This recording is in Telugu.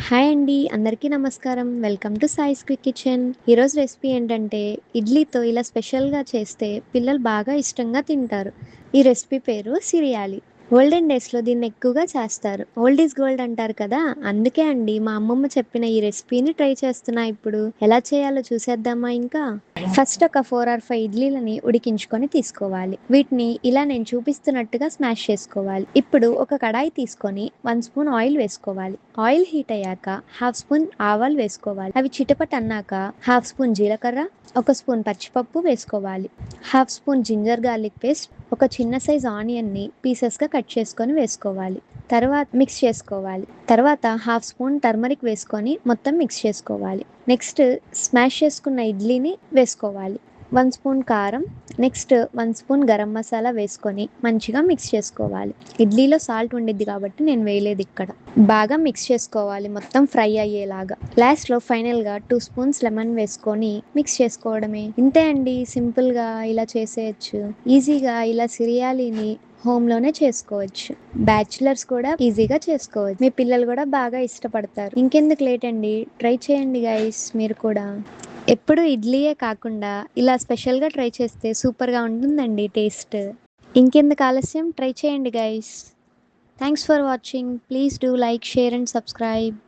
హాయ్ అండి. అందరికీ నమస్కారం. Welcome to Sai's quick kitchen. ఈరోజు రెసిపీ ఏంటంటే ఇడ్లీతో ఇలా స్పెషల్‌గా చేస్తే పిల్లలు బాగా ఇష్టంగా తింటారు. ఈ రెసిపీ పేరు సిరియాలి. ఓల్డెన్ డేస్‌లో దీన్ని ఎక్కువగా చేస్తారు. ఓల్డ్ ఈజ్ గోల్డ్ అంటారు కదా! అందుకే అండి మా అమ్మమ్మ చెప్పిన ఈ రెసిపీని ట్రై చేస్తున్నా ఇప్పుడు. ఎలా చేయాలో చూసేద్దామా ఇంకా? ఫస్ట్ ఒక 4 ఆర్ 5 ఇడ్లీలని ఉడికించుకొని తీసుకోవాలి. వీటిని ఇలా నేను చూపిస్తున్నట్టుగా స్మాష్ చేసుకోవాలి. ఇప్పుడు ఒక కడాయి తీసుకొని 1 స్పూన్ ఆయిల్ వేసుకోవాలి. ఆయిల్ హీట్ అయ్యాక హాఫ్ స్పూన్ ఆవాలు వేసుకోవాలి. అవి చిటపటన్నాక హాఫ్ స్పూన్ జీలకర్ర, ఒక స్పూన్ పచ్చిపప్పు వేసుకోవాలి. Half spoon ginger garlic paste, ఒక చిన్న సైజ్ ఆనియన్ని పీసెస్‌గా కట్ చేసుకొని వేసుకోవాలి. తర్వాత మిక్స్ చేసుకోవాలి. తర్వాత హాఫ్ స్పూన్ టర్మరిక్ వేసుకొని మొత్తం మిక్స్ చేసుకోవాలి. నెక్స్ట్ స్మాష్ చేసుకున్న ఇడ్లీని వేసుకోవాలి. 1 స్పూన్ కారం, నెక్స్ట్ 1 స్పూన్ గరం మసాలా వేసుకొని మంచిగా మిక్స్ చేసుకోవాలి. ఇడ్లీలో సాల్ట్ ఉండిద్ది కాబట్టి నేను వేయలేదు ఇక్కడ. బాగా మిక్స్ చేసుకోవాలి మొత్తం ఫ్రై అయ్యేలాగా. లాస్ట్‌లో ఫైనల్‌గా 2 స్పూన్స్ లెమన్ వేసుకొని మిక్స్ చేసుకోవడమే. ఇంతే అండి, సింపుల్‌గా ఇలా చేసేయొచ్చు. ఈజీగా ఇలా సిరియాలిని హోమ్‌లోనే చేసుకోవచ్చు. బ్యాచిలర్స్ కూడా ఈజీగా చేసుకోవచ్చు. మీ పిల్లలు కూడా బాగా ఇష్టపడతారు. ఇంకెందుకు లేట్ అండి, ట్రై చేయండి గైస్ మీరు కూడా. ఎప్పుడు ఇడ్లీయే కాకుండా ఇలా స్పెషల్‌గా ట్రై చేస్తే సూపర్‌గా ఉంటుందండి టేస్ట్. ఇంకెందుకు ఆలస్యం, ట్రై చేయండి guys. Thanks for watching. Please do like, share and subscribe.